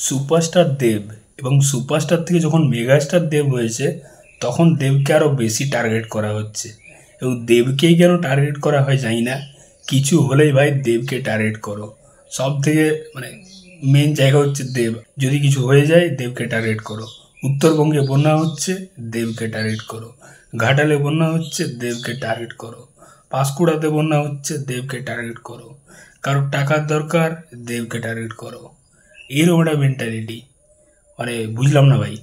Superstar দেব এবং superstar থেকে যখন মেগাস্টার দেব হয়েছে তখন দেবকে আরও বেশি টার্গেট করা হচ্ছে এবং দেবকেই কেন টার্গেট করা হয় জানি না। কিছু হলেই ভাই দেবকে টার্গেট করো। সব থেকে মেন জায়গা হচ্ছে দেব। যদি কিছু হয়ে যায় দেবকে টার্গেট করো। উত্তরবঙ্গে বন্যা হচ্ছে দেবকে টার্গেট করো, ঘাটালে বন্যা হচ্ছে দেবকে টার্গেট করো, পাঁশকুড়াতে বন্যা হচ্ছে দেবকে টার্গেট করো, কারোর টাকার দরকার দেবকে টার্গেট করো। এরকম একটা মেন্টালিটি বুঝলাম না ভাই।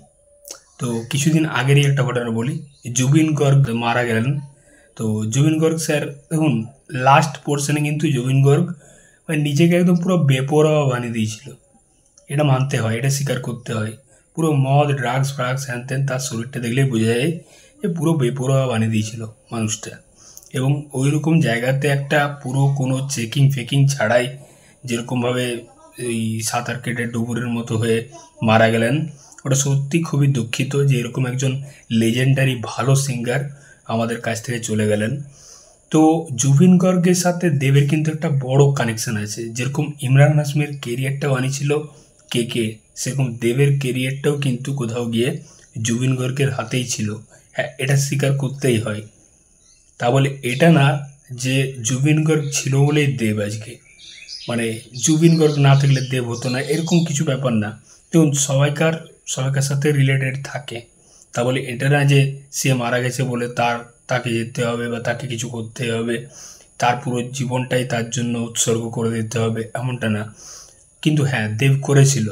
তো কিছুদিন আগেরই একটা ঘটনা বলি, জুবিন গর্গ মারা গেলেন। তো জুবিন গর্গ স্যার দেখুন, লাস্ট পোর্শনে কিন্তু জুবিন গর্গ নিজেকে একদম পুরো বেপরোয়া বানিয়ে দিয়েছিল। এটা মানতে হয়, এটা স্বীকার করতে হয়। পুরো মদ ড্রাগস ফ্রাগস হ্যান ত্যান তার শরীরটা দেখলেই বোঝা যায় যে পুরো বেপরোয়া বানিয়ে দিয়েছিল মানুষটা। এবং ওই রকম জায়গাতে একটা পুরো কোনো চেকিং ফেকিং ছাড়াই যেরকমভাবে এই সাঁতার কেটে ডুবুরের মতো হয়ে মারা গেলেন, ওটা সত্যি খুবই দুঃখিত যে এরকম একজন লেজেন্ডারি ভালো সিঙ্গার আমাদের কাছ থেকে চলে গেলেন। তো জুবিন গর্গের সাথে দেবের কিন্তু একটা বড় কানেকশন আছে। যেরকম ইমরান হাশমির কেরিয়ারটা বানিয়েছিল কে, সেরকম দেবের কেরিয়ারটাও কিন্তু কোথাও গিয়ে জুবিন গর্গের হাতেই ছিল। হ্যাঁ, এটা স্বীকার করতেই হয়। তা বলে এটা না যে জুবিন গর্গ ছিল বলেই দেব আজকে, জুবিন গর্গ না থাকলে দেব হতো না, এরকম কিছু ব্যাপার না। দেখুন, সবাইকার সাথে রিলেটেড থাকে। তা বলে এটা না যে সে মারা গেছে বলে তাকে যেতে হবে বা তাকে কিছু করতে হবে, তার পুরো জীবনটাই তার জন্য উৎসর্গ করে দিতে হবে, এমনটা না। কিন্তু হ্যাঁ, দেব করেছিল।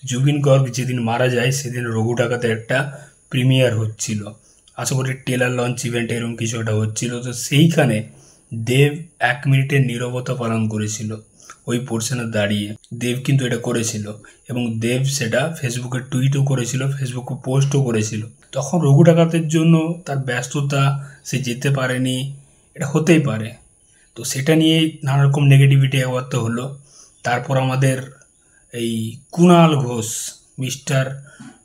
জুবিন গর্গ যেদিন মারা যায় সেদিন রঘু ডাকাতে একটা প্রিমিয়ার হচ্ছিল, আশা করি টেলার লঞ্চ ইভেন্ট এরকম কিছু একটা হচ্ছিল। তো সেইখানে দেব 1 মিনিটের নীরবতা পালন করেছিল ওই পোর্শনে দাঁড়িয়ে। দেব কিন্তু এটা করেছিল এবং দেব সেটা ফেসবুকে টুইটও করেছিল, ফেসবুকে পোস্টও করেছিল। তখন রঘু ডাকাতের জন্য তার ব্যস্ততা, সে যেতে পারেনি, এটা হতেই পারে। তো সেটা নিয়ে নানা রকম নেগেটিভিটি একবার তো হলো। তারপর আমাদের এই কুণাল ঘোষ, মিস্টার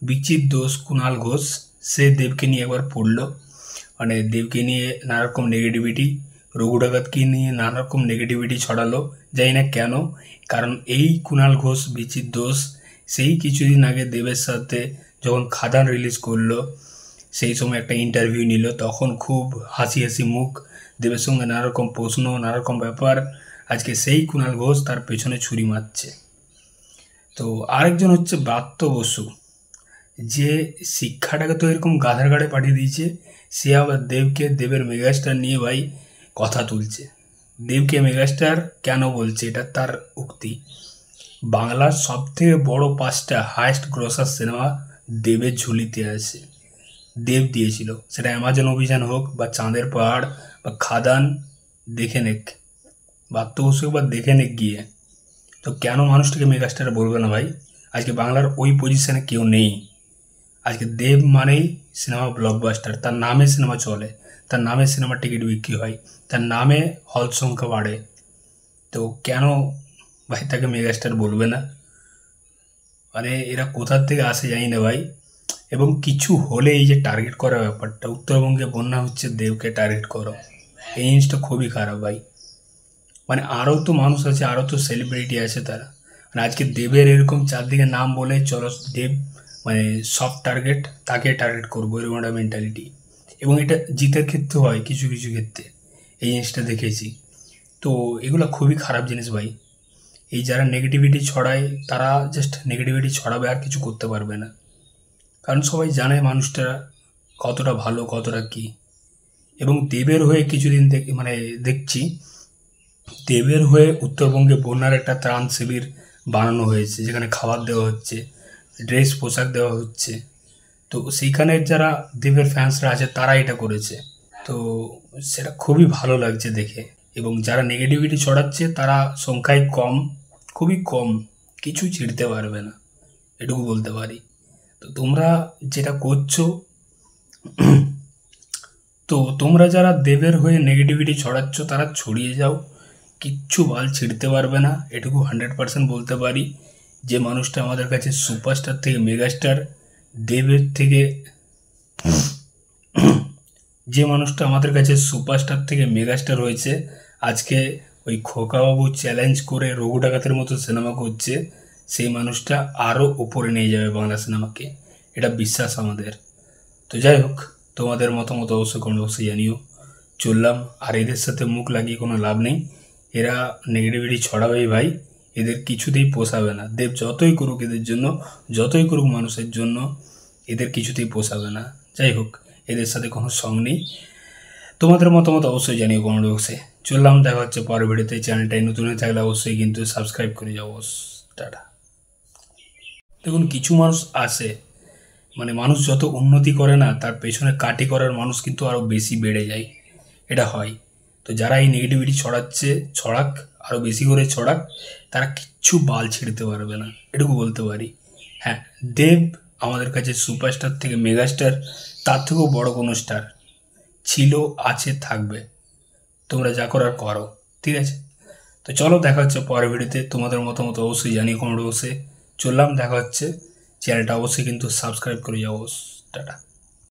বিচিত দোষ কুণাল ঘোষ, সে দেবকে নিয়ে একবার পড়লো। দেবকে নিয়ে নানা রকম নেগেটিভিটি, রঘু ডাকাতকে নিয়ে নানা রকম নেগেটিভিটি ছড়ালো। জানি না কেন, কারণ এই কুণাল ঘোষ বিচিত দোষ সেই কিছুদিন আগে দেবের সাথে যখন খাদান রিলিজ করলো সেই সময় একটা ইন্টারভিউ নিল, তখন খুব হাসি হাসি মুখ, দেবের সঙ্গে নানা রকম প্রশ্ন, নানা রকম ব্যাপার। আজকে সেই কুণাল ঘোষ তার পেছনে ছুরি মারছে। তো আরেকজন হচ্ছে ব্রাত্য বসু, যে শিক্ষাটাকে তো এরকম গাধার গাড়ে পাঠিয়ে দিয়েছে, সে আবার দেবের মেগাস্টার নিয়ে ভাই কথা তুলছে। দেবকে মেগাস্টার কেন বলছে, এটা তার উক্তি। বাংলার সব থেকে বড় 5টা হায়েস্ট গ্রসার সিনেমা দেবের ঝুলিতে আছে, দেব দিয়েছিল। সেটা অ্যামাজন অভিযান হোক বা চাঁদের পাহাড় বা খাদান, দেখে নেক, ব্রাত্য বসু একবার দেখে নেক গিয়ে। তো কেন মানুষটাকে মেগাস্টার বলবে না ভাই? আজকে বাংলার ওই পজিশনে কেউ নেই। আজকে দেব মানেই সিনেমা ব্লকবাস্টার, তার নামে সিনেমা চলে, তার নামে সিনেমার টিকিট বিক্রি হয়, তার নামে হল সংখ্যা বাড়ে। তো কেন ভাই তাকে মেগাস্টার বলবে না? এরা কোথার থেকে আসে জানি না ভাই। এবং কিছু হলে এই যে টার্গেট করা ব্যাপারটা, উত্তরবঙ্গে বন্যা হচ্ছে দেবকে টার্গেট করো, এই জিনিসটা খুবই খারাপ ভাই। আরও তো মানুষ আছে, আরও তো সেলিব্রিটি আছে তারা। আজকে দেবের এরকম চারদিকে নাম বলে চলো দেব সব টার্গেট, তাকে টার্গেট করবো, এরকম একটা মেন্টালিটি। এবং এটা জিতের ক্ষেত্রে হয় কিছু কিছু ক্ষেত্রে, এই জিনিসটা দেখেছি। তো এগুলো খুবই খারাপ জিনিস ভাই। এই যারা নেগেটিভিটি ছড়ায় তারা জাস্ট নেগেটিভিটি ছড়াবে, আর কিছু করতে পারবে না। কারণ সবাই জানে মানুষটা কতটা ভালো, কতটা কী। এবং দেবের হয়ে কিছুদিন দেখছি দেবের হয়ে উত্তরবঙ্গে বন্যার একটা ত্রাণ শিবির বানানো হয়েছে, যেখানে খাবার দেওয়া হচ্ছে, ড্রেস পোশাক দেওয়া হচ্ছে। তো সেইখানে যারা দেবের ফ্যান্সরা আছে তারা এটা করেছে। তো সেটা খুবই ভালো লাগছে দেখে। এবং যারা নেগেটিভিটি ছড়াচ্ছে তারা সংখ্যায় কম, খুবই কম, কিছু ছিঁড়তে পারবে না, এটুকু বলতে পারি। তো তোমরা যেটা করছো, তো তোমরা যারা দেবের হয়ে নেগেটিভিটি ছড়াচ্ছ তারা ছড়িয়ে যাও, কিচ্ছু বাল ছিঁড়তে পারবে না, এটুকু 100% বলতে পারি। যে মানুষটা আমাদের কাছে সুপারস্টার থেকে মেগাস্টার, দেবের থেকে যে মানুষটা আমাদের কাছে সুপারস্টার থেকে মেগাস্টার হয়েছে, আজকে ওই খোকাবাবু চ্যালেঞ্জ করে রঘু ডাকাতের মতো সিনেমা করছে, সেই মানুষটা আরও উপরে নিয়ে যাবে বাংলা সিনেমাকে, এটা বিশ্বাস আমাদের। তো যাই হোক, তোমাদের মতামত অবশ্যই কমেন্ট বক্সে জানিও। চললাম, আর এদের সাথে মুখ লাগিয়ে কোনো লাভ নেই, এরা নেগেটিভিটি ছড়াবেই ভাই, এদের কিছুতেই পোষাবে না। দেব যতই করুক এদের জন্য, যতই করুক মানুষের জন্য, এদের কিছুতেই পোষাবে না। যাই হোক, এদের সাথে কোনো সং নেই। তোমাদের মতামত অবশ্যই জানিও কমেন্ট বক্সে। চললাম, দেখা হচ্ছে পরের ভিডিওতে। চ্যানেলটাই নতুন হয়ে থাকলে অবশ্যই কিন্তু সাবস্ক্রাইব করে যাও। টাটা। দেখুন, কিছু মানুষ আসে, মানে মানুষ যত উন্নতি করে না, তার পেছনে কাটি করার মানুষ কিন্তু আরও বেশি বেড়ে যায়, এটা হয়। তো যারা এই নেগেটিভিটি ছড়াচ্ছে, ছড়াক, আরও বেশি করে ছড়াক, তারা কিচ্ছু বাল ছিঁড়তে পারবে না, এটুকু বলতে পারি। হ্যাঁ, দেব আমাদের কাছে সুপারস্টার থেকে মেগাস্টার, তার থেকেও বড় কোনো স্টার ছিল, আছে, থাকবে। তোমরা যা করার করো, ঠিক আছে? তো চলো, দেখা হচ্ছে পরের ভিডিওতে। তোমাদের মতামত অবশ্যই জানিও কমেন্ট বক্সে। চললাম, দেখা হচ্ছে। চ্যানেলটা অবশ্যই কিন্তু সাবস্ক্রাইব করে যাও। টাটা।